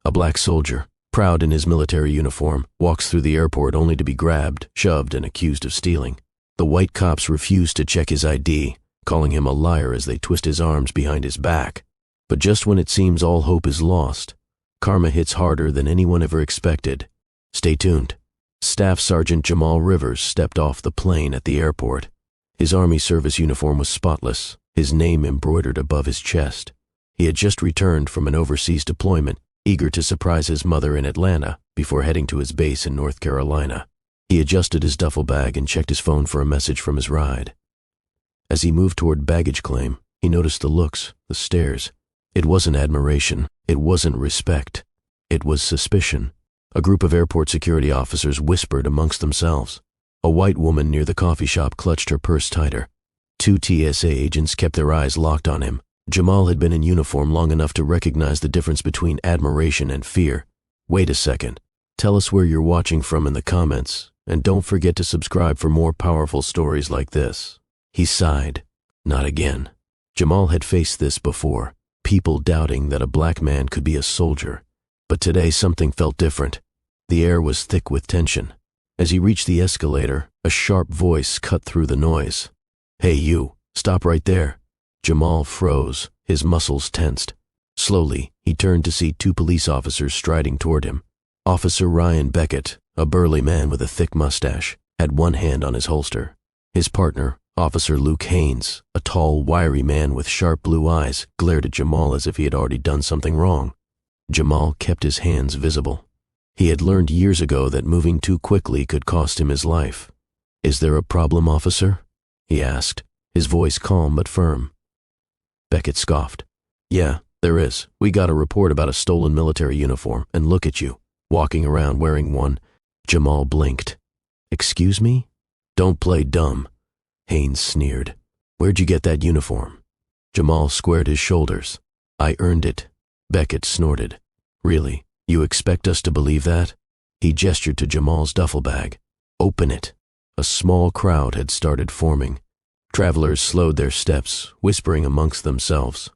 A black soldier, proud in his military uniform, walks through the airport only to be grabbed, shoved, and accused of stealing. The white cops refuse to check his ID, calling him a liar as they twist his arms behind his back. But just when it seems all hope is lost, karma hits harder than anyone ever expected. Stay tuned. Staff Sergeant Jamal Rivers stepped off the plane at the airport. His Army service uniform was spotless, his name embroidered above his chest. He had just returned from an overseas deployment, eager to surprise his mother in Atlanta before heading to his base in North Carolina. He adjusted his duffel bag and checked his phone for a message from his ride. As he moved toward baggage claim, he noticed the looks, the stares. It wasn't admiration, it wasn't respect. It was suspicion. A group of airport security officers whispered amongst themselves. A white woman near the coffee shop clutched her purse tighter. 2 TSA agents kept their eyes locked on him. Jamal had been in uniform long enough to recognize the difference between admiration and fear. Wait a second. Tell us where you're watching from in the comments, and don't forget to subscribe for more powerful stories like this. He sighed. Not again. Jamal had faced this before, people doubting that a black man could be a soldier. But today something felt different. The air was thick with tension. As he reached the escalator, a sharp voice cut through the noise. "Hey you, stop right there." Jamal froze, his muscles tensed. Slowly, he turned to see 2 police officers striding toward him. Officer Ryan Beckett, a burly man with a thick mustache, had one hand on his holster. His partner, Officer Luke Haynes, a tall, wiry man with sharp blue eyes, glared at Jamal as if he had already done something wrong. Jamal kept his hands visible. He had learned years ago that moving too quickly could cost him his life. "Is there a problem, officer?" he asked, his voice calm but firm. Beckett scoffed. "Yeah, there is. We got a report about a stolen military uniform, and look at you, walking around wearing one." Jamal blinked. "Excuse me?" "Don't play dumb," Haynes sneered. "Where'd you get that uniform?" Jamal squared his shoulders. "I earned it." Beckett snorted. "Really? You expect us to believe that?" He gestured to Jamal's duffel bag. "Open it." A small crowd had started forming. Travelers slowed their steps, whispering amongst themselves.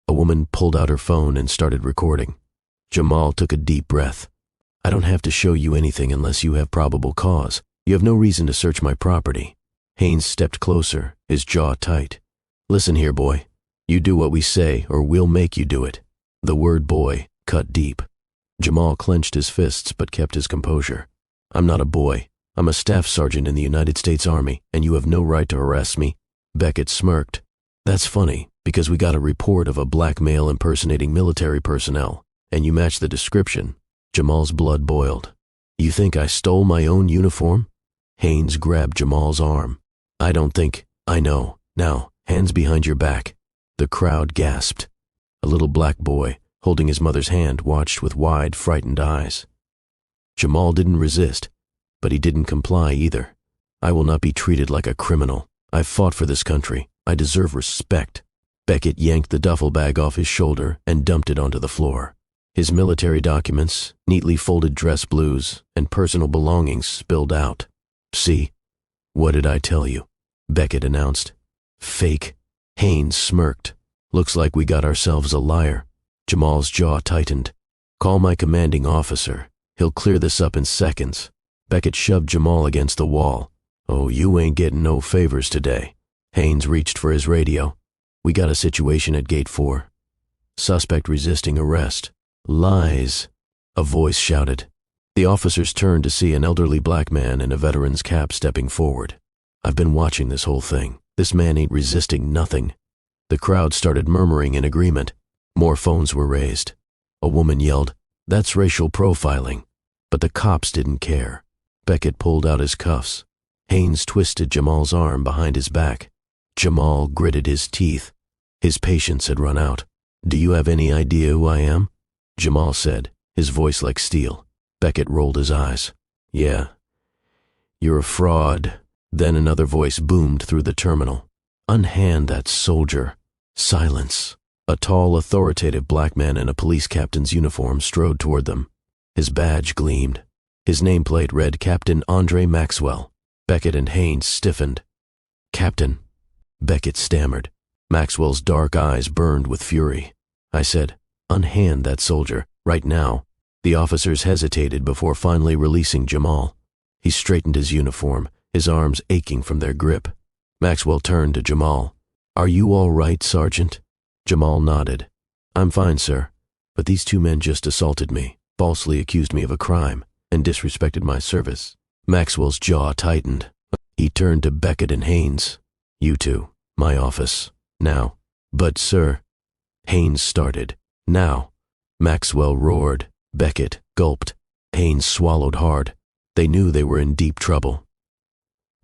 A woman pulled out her phone and started recording. Jamal took a deep breath. "I don't have to show you anything unless you have probable cause. You have no reason to search my property." Haynes stepped closer, his jaw tight. "Listen here, boy. You do what we say or we'll make you do it." The word boy cut deep. Jamal clenched his fists but kept his composure. "I'm not a boy. I'm a staff sergeant in the United States Army, and you have no right to harass me." Beckett smirked. "That's funny, because we got a report of a black male impersonating military personnel, and you match the description." Jamal's blood boiled. "You think I stole my own uniform?" Haynes grabbed Jamal's arm. "I don't think. I know. Now, hands behind your back." The crowd gasped. A little black boy, holding his mother's hand, watched with wide, frightened eyes. Jamal didn't resist, but he didn't comply either. "I will not be treated like a criminal. I've fought for this country. I deserve respect." Beckett yanked the duffel bag off his shoulder and dumped it onto the floor. His military documents, neatly folded dress blues, and personal belongings spilled out. "See? What did I tell you?" Beckett announced. "Fake." Haynes smirked. "Looks like we got ourselves a liar." Jamal's jaw tightened. "Call my commanding officer. He'll clear this up in seconds." Beckett shoved Jamal against the wall. "Oh, you ain't getting no favors today." Haynes reached for his radio. "We got a situation at Gate 4. Suspect resisting arrest." "Lies," a voice shouted. The officers turned to see an elderly black man in a veteran's cap stepping forward. "I've been watching this whole thing. This man ain't resisting nothing." The crowd started murmuring in agreement. More phones were raised. A woman yelled, "That's racial profiling." But the cops didn't care. Beckett pulled out his cuffs. Haynes twisted Jamal's arm behind his back. Jamal gritted his teeth. His patience had run out. "Do you have any idea who I am?" Jamal said, his voice like steel. Beckett rolled his eyes. "Yeah. You're a fraud." Then another voice boomed through the terminal. "Unhand that soldier." Silence. A tall, authoritative black man in a police captain's uniform strode toward them. His badge gleamed. His nameplate read Captain Andre Maxwell. Beckett and Haynes stiffened. "Captain," Beckett stammered. Maxwell's dark eyes burned with fury. I said, "Unhand that soldier, right now." The officers hesitated before finally releasing Jamal. He straightened his uniform, his arms aching from their grip. Maxwell turned to Jamal. "Are you all right, Sergeant?" Jamal nodded. "I'm fine, sir, but these two men just assaulted me, falsely accused me of a crime, and disrespected my service." Maxwell's jaw tightened. He turned to Beckett and Haynes. "You two, my office, now." "But, sir," Haynes started. "Now." Maxwell roared. Beckett gulped. Haynes swallowed hard. They knew they were in deep trouble.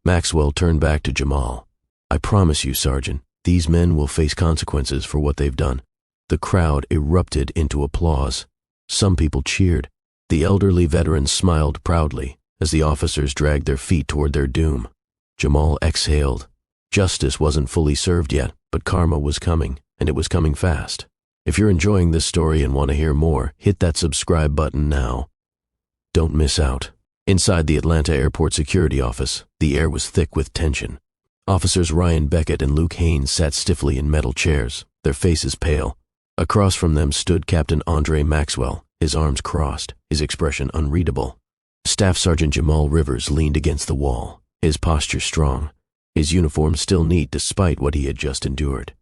Maxwell turned back to Jamal. "I promise you, Sergeant, these men will face consequences for what they've done." The crowd erupted into applause. Some people cheered. The elderly veterans smiled proudly as the officers dragged their feet toward their doom. Jamal exhaled. Justice wasn't fully served yet, but karma was coming, and it was coming fast. If you're enjoying this story and want to hear more, hit that subscribe button now. Don't miss out. Inside the Atlanta Airport security office, the air was thick with tension. Officers Ryan Beckett and Luke Haynes sat stiffly in metal chairs, their faces pale. Across from them stood Captain Andre Maxwell, his arms crossed, his expression unreadable. Staff Sergeant Jamal Rivers leaned against the wall, his posture strong, his uniform still neat despite what he had just endured.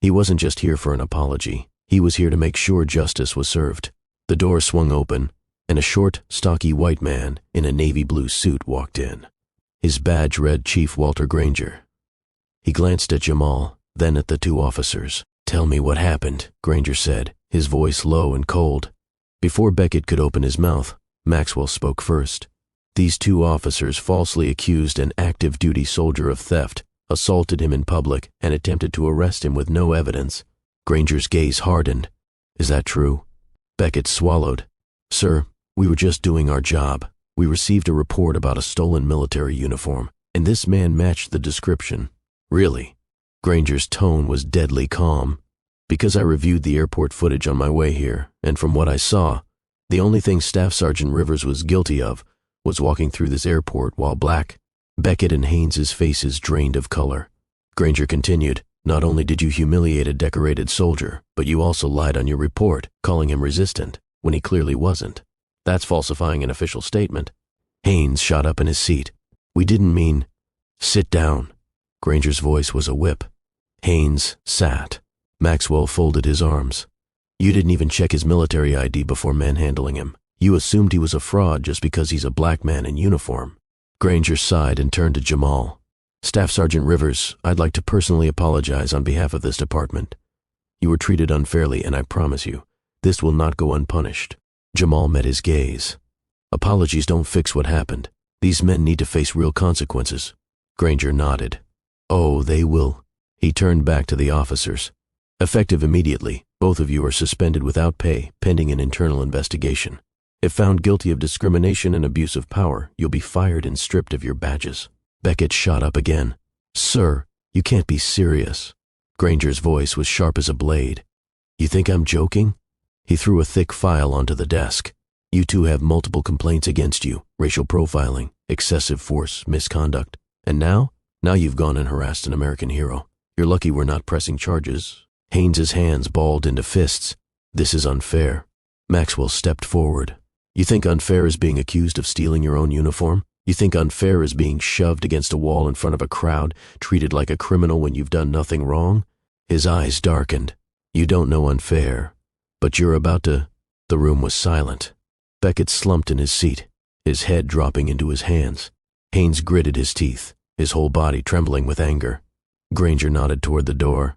He wasn't just here for an apology. He was here to make sure justice was served. The door swung open, and a short, stocky white man in a navy blue suit walked in. His badge read Chief Walter Granger. He glanced at Jamal, then at the two officers. "Tell me what happened," Granger said, his voice low and cold. Before Beckett could open his mouth, Maxwell spoke first. "These two officers falsely accused an active duty soldier of theft, assaulted him in public, and attempted to arrest him with no evidence." Granger's gaze hardened. "Is that true?" Beckett swallowed. "Sir, we were just doing our job. We received a report about a stolen military uniform, and this man matched the description." "Really?" Granger's tone was deadly calm. "Because I reviewed the airport footage on my way here, and from what I saw, the only thing Staff Sergeant Rivers was guilty of was walking through this airport while black." Beckett and Haynes's faces drained of color. Granger continued, "Not only did you humiliate a decorated soldier, but you also lied on your report, calling him resistant, when he clearly wasn't. That's falsifying an official statement." Haynes shot up in his seat. "We didn't mean—" "Sit down." Granger's voice was a whip. Haynes sat. Maxwell folded his arms. "You didn't even check his military ID before manhandling him. You assumed he was a fraud just because he's a black man in uniform." Granger sighed and turned to Jamal. "Staff Sergeant Rivers, I'd like to personally apologize on behalf of this department. You were treated unfairly, and I promise you, this will not go unpunished." Jamal met his gaze. "Apologies don't fix what happened. These men need to face real consequences." Granger nodded. "Oh, they will." He turned back to the officers. "Effective immediately, both of you are suspended without pay, pending an internal investigation. If found guilty of discrimination and abuse of power, you'll be fired and stripped of your badges." Beckett shot up again. "Sir, you can't be serious." Granger's voice was sharp as a blade. "You think I'm joking?" He threw a thick file onto the desk. "You two have multiple complaints against you, racial profiling, excessive force, misconduct. And now you've gone and harassed an American hero. You're lucky we're not pressing charges." Haynes's hands balled into fists. "This is unfair." Maxwell stepped forward. "You think unfair is being accused of stealing your own uniform? You think unfair is being shoved against a wall in front of a crowd, treated like a criminal when you've done nothing wrong?" His eyes darkened. "You don't know unfair, but you're about to—" The room was silent. Beckett slumped in his seat, his head dropping into his hands. Haynes gritted his teeth, his whole body trembling with anger. Granger nodded toward the door.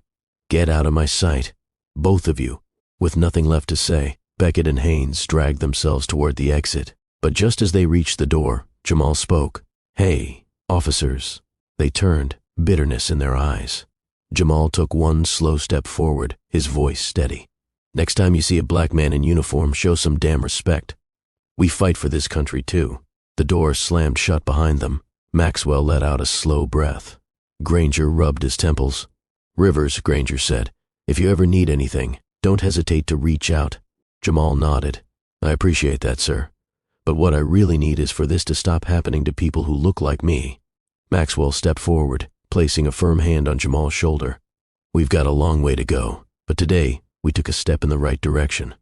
"Get out of my sight, both of you." With nothing left to say, Beckett and Haynes dragged themselves toward the exit. But just as they reached the door, Jamal spoke. "Hey, officers." They turned, bitterness in their eyes. Jamal took one slow step forward, his voice steady. "Next time you see a black man in uniform, show some damn respect. We fight for this country too." The door slammed shut behind them. Maxwell let out a slow breath. Granger rubbed his temples. "Rivers," Granger said, "if you ever need anything, don't hesitate to reach out." Jamal nodded. "I appreciate that, sir. But what I really need is for this to stop happening to people who look like me." Maxwell stepped forward, placing a firm hand on Jamal's shoulder. "We've got a long way to go, but today we took a step in the right direction."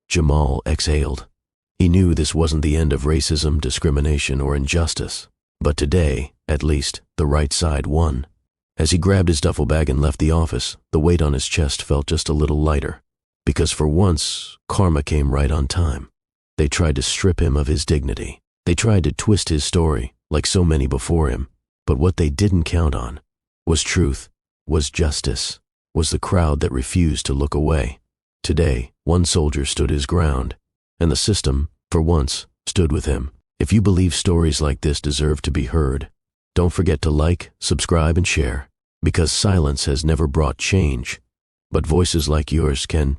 Jamal exhaled. He knew this wasn't the end of racism, discrimination, or injustice. But today, at least, the right side won. As he grabbed his duffel bag and left the office, the weight on his chest felt just a little lighter. Because for once, karma came right on time. They tried to strip him of his dignity. They tried to twist his story, like so many before him. But what they didn't count on was truth, was justice, was the crowd that refused to look away. Today, one soldier stood his ground, and the system, for once, stood with him. If you believe stories like this deserve to be heard, don't forget to like, subscribe, and share, because silence has never brought change, but voices like yours can